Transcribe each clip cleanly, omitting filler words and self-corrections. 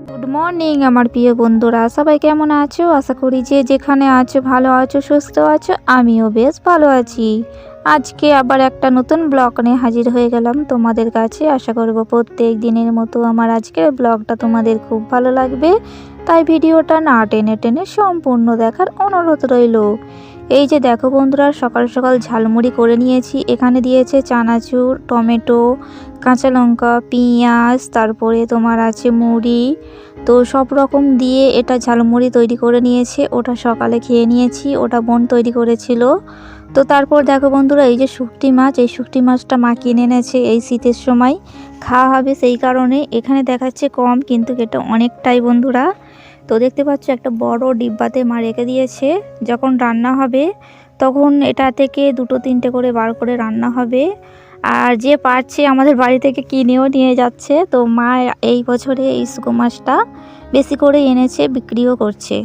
Good morning আমার প্রিয় বন্ধুরা, সবাই কেমন আছো? আশা করি যে যেখানে আছো ভালো আছো, সুস্থ আছো। আমিও বেশ ভালো আছি। আজকে আবার একটা নতুন ব্লগ নিয়ে হাজির হয়ে গেলাম তোমাদের কাছে। আশা করব প্রত্যেক দিনের মতো আমার আজকের ব্লগটা তোমাদের খুব ভালো লাগবে, তাই ভিডিওটা না টেনে টেনে সম্পূর্ণ দেখার অনুরোধ রইল। এই যে দেখো বন্ধুরা, সকাল সকাল ঝালমুড়ি করে নিয়েছি। এখানে দিয়েছে চানাচুর, টমেটো, কাঁচা লঙ্কা, পেঁয়াজ, তারপরে তোমার আছে মুড়ি। তো সব রকম দিয়ে এটা ঝালমুড়ি তৈরি করে নিয়েছে। ওটা সকালে খেয়ে নিয়েছি, ওটা বোন তৈরি করেছিল। তো তারপর দেখো বন্ধুরা, এই যে শুকটি মাছ, এই শুকটি মাছটা মা কিনে এনেছে। এই শীতের সময় খাওয়া হবে সেই কারণে। এখানে দেখাচ্ছে কম, কিন্তু এটা অনেকটাই বন্ধুরা। তো দেখতে পাচ্ছ একটা বড় ডিব্বাতে মা রেখে দিয়েছে। যখন রান্না হবে তখন এটা থেকে দুটো তিনটে করে বার করে রান্না হবে। আর যে পারছে আমাদের বাড়ি থেকে কিনেও নিয়ে যাচ্ছে। তো মা এই বছরে এই শুকো মাছটা বেশি করে এনেছে, বিক্রিও করছে।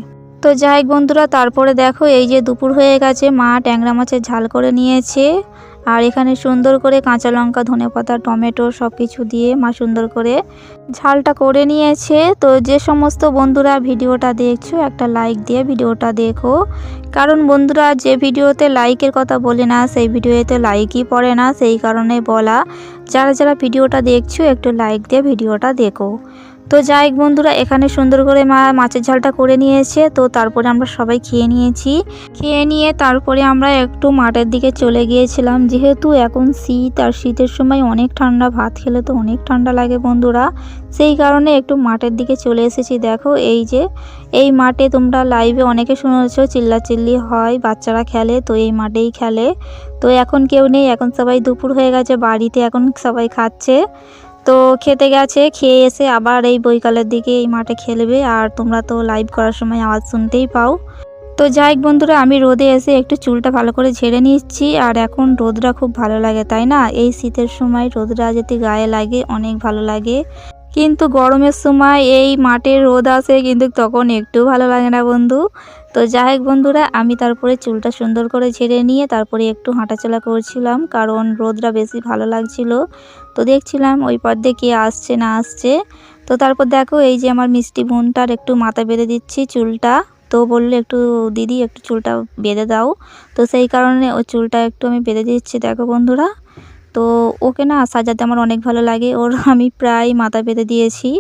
তো যাই হোক বন্ধুরা, তারপরে দেখো এই যে দুপুর হয়ে গেছে, মা ট্যাংরা মাছের ঝাল করে নিয়েছে। আর এখানে সুন্দর করে কাঁচা লঙ্কা, ধনেপাতা, টমেটো সব কিছু দিয়ে মা সুন্দর করে ঝালটা করে নিয়েছে। তো যে সমস্ত বন্ধুরা ভিডিওটা দেখছো, একটা লাইক দিয়ে ভিডিওটা দেখো। কারণ বন্ধুরা, যে ভিডিওতে লাইকের কথা বলে না সেই ভিডিওতে লাইকই পড়ে না, সেই কারণে বলা। যারা যারা ভিডিওটা দেখছো একটু লাইক দিয়ে ভিডিওটা দেখো। তো যাই হোক বন্ধুরা, এখানে সুন্দর করে মা মাছের ঝালটা করে নিয়েছে। তো তারপরে আমরা সবাই খেয়ে নিয়েছি। খেয়ে নিয়ে তারপরে আমরা একটু মাঠের দিকে চলে গিয়েছিলাম, যেহেতু এখন শীত, আর শীতের সময় অনেক ঠান্ডা, ভাত খেলে তো অনেক ঠান্ডা লাগে বন্ধুরা। সেই কারণে একটু মাঠের দিকে চলে এসেছি। দেখো এই যে এই মাঠে তোমরা লাইভে অনেকে শুনেছো চিল্লাচিল্লি হয়, বাচ্চারা খেলে, তো এই মাঠেই খেলে। তো এখন কেউ নেই, এখন সবাই দুপুর হয়ে গেছে, বাড়িতে এখন সবাই খাচ্ছে। তো খেতে গেছে, খেয়ে এসে আবার এই বৈকালের দিকে এই মাঠে খেলবে। আর তোমরা তো লাইভ করার সময় আওয়াজ শুনতেই পাও। তো যাই হোক বন্ধুরা, আমি রোদে এসে একটু চুলটা ভালো করে ঝেড়ে নিচ্ছি। আর এখন রোদটা খুব ভালো লাগে, তাই না? এই শীতের সময় রোদটা যদি গায়ে লাগে অনেক ভালো লাগে। কিন্তু গরমের সময় এই মাঠে রোদ আসে, কিন্তু তখন একটু ভালো লাগে না বন্ধু। তো যাই হোক বন্ধুরা, আমি তারপরে চুলটা সুন্দর করে ঝেড়ে নিয়ে তারপরে একটু হাঁটাচলা করছিলাম, কারণ রোদটা বেশি ভালো লাগছিল। তো দেখছিলাম ওই পর দিয়ে কে আসছে না আসছে। তো তারপর দেখো এই যে আমার মিষ্টি বোনটার একটু মাথা বেঁধে দিচ্ছি চুলটা। তো বললে একটু দিদি একটু চুলটা বেঁধে দাও। তো সেই কারণে ওই চুলটা একটু আমি বেঁধে দিচ্ছি। দেখো বন্ধুরা, তো ওকে না সাজাতে আমার অনেক ভালো লাগে। ওর আমি প্রায় মাথা বেঁধে দিয়েছি।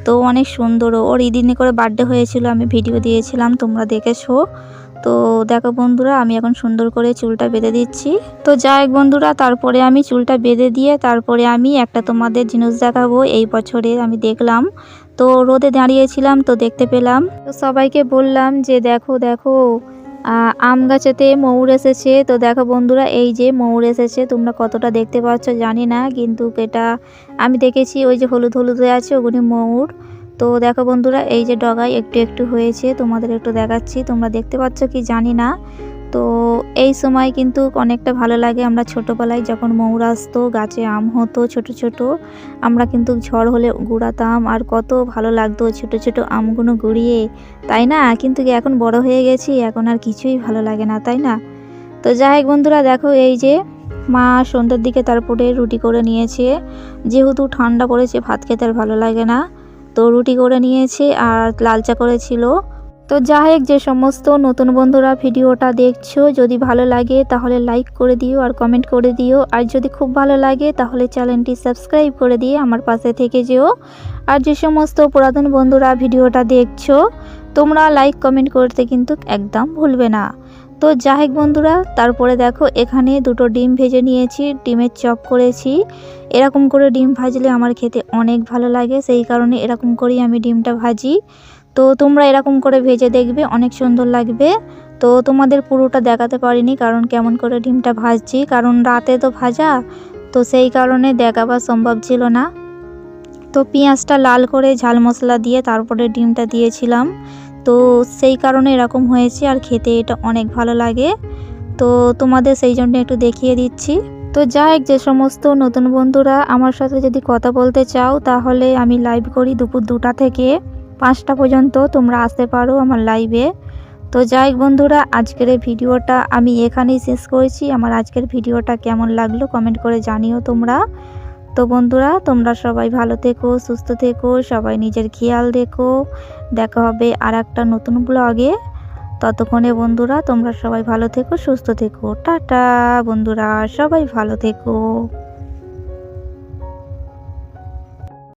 তো অনেক সুন্দর, ওর ইদিনে করে বার্থডে হয়েছিল, আমি ভিডিও দিয়েছিলাম, তোমরা দেখেছো। তো দেখো বন্ধুরা, আমি এখন সুন্দর করে চুলটা বেঁধে দিচ্ছি। তো যাই হোক বন্ধুরা, তারপরে আমি চুলটা বেঁধে দিয়ে তারপরে আমি একটা তোমাদের জিনিস দেখাবো। এই বছরে আমি দেখলাম, তো রোদে দাঁড়িয়েছিলাম, তো দেখতে পেলাম। তো সবাইকে বললাম যে দেখো দেখো আম গাছেতে ময়ূর এসেছে। তো দেখো বন্ধুরা, এই যে ময়ূর এসেছে, তোমরা কতটা দেখতে পাচ্ছ জানি না, কিন্তু এটা আমি দেখেছি। ওই যে হলুদ হলুদ হয়ে আছে, ওগুলি ময়ূর। তো দেখো বন্ধুরা, এই যে ডগায় একটু একটু হয়েছে, তোমাদের একটু দেখাচ্ছি, তোমরা দেখতে পাচ্ছ কি জানি না। তো এই সময় কিন্তু অনেকটা ভালো লাগে। আমরা ছোটোবেলায় যখন ময়ূর আসতো, গাছে আম হতো ছোট ছোট, আমরা কিন্তু ঝড় হলে গুড়াতাম, আর কত ভালো লাগতো ছোট ছোট আমগুলো গুড়িয়ে, তাই না? কিন্তু এখন বড় হয়ে গেছি, এখন আর কিছুই ভালো লাগে না, তাই না? তো যাই হোক বন্ধুরা, দেখো এই যে মা সন্ধ্যার দিকে তারপরে রুটি করে নিয়েছে। যেহেতু ঠান্ডা পড়েছে, ভাত খেতে আর ভালো লাগে না, তো রুটি করে নিয়েছে আর লাল চা করেছিল। তো যাই হোক, যে সমস্ত নতুন বন্ধুরা ভিডিওটা দেখছো, যদি ভালো লাগে তাহলে লাইক করে দিও আর কমেন্ট করে দিও। আর যদি খুব ভালো লাগে তাহলে চ্যানেলটি সাবস্ক্রাইব করে দিয়ে আমার পাশে থেকে যেও। আর যে সমস্ত পুরাতন বন্ধুরা ভিডিওটা দেখছো, তোমরা লাইক কমেন্ট করতে কিন্তু একদম ভুলবে না। তো যাই হোক বন্ধুরা, তারপরে দেখো এখানে দুটো ডিম ভেজে নিয়েছি, ডিমের চপ করেছি। এরকম করে ডিম ভাজলে আমার খেতে অনেক ভালো লাগে, সেই কারণে এরকম করেই আমি ডিমটা ভাজি। তো তোমরা এরকম করে ভেজে দেখবে, অনেক সুন্দর লাগবে। তো তোমাদের পুরোটা দেখাতে পারিনি, কারণ কেমন করে ডিমটা ভাজছি, কারণ রাতে তো ভাজা, তো সেই কারণে দেখাবা সম্ভব ছিল না। তো পেঁয়াজটা লাল করে ঝাল মশলা দিয়ে তারপরে ডিমটা দিয়েছিলাম, তো সেই কারণে এরকম হয়েছে। আর খেতে এটা অনেক ভালো লাগে, তো তোমাদের সেই জন্য একটু দেখিয়ে দিচ্ছি। তো যাই হোক, যে সমস্ত নতুন বন্ধুরা আমার সাথে যদি কথা বলতে চাও, তাহলে আমি লাইভ করি দুপুর 2টা থেকে 5টা পর্যন্ত, তোমরা আসতে পারো আমার লাইভে। তো যাই হোক বন্ধুরা, আজকের ভিডিওটা আমি এখানেই শেষ করেছি। আমার আজকের ভিডিওটা কেমন লাগলো কমেন্ট করে জানিও তোমরা। তো বন্ধুরা, তোমরা সবাই ভালো থেকো, সুস্থ থেকো, সবাই নিজের খেয়াল রেখো। দেখা হবে আর একটা নতুন ব্লগে। ততক্ষণে বন্ধুরা তোমরা সবাই ভালো থেকো, সুস্থ থেকো। টাটা বন্ধুরা, সবাই ভালো থেকো।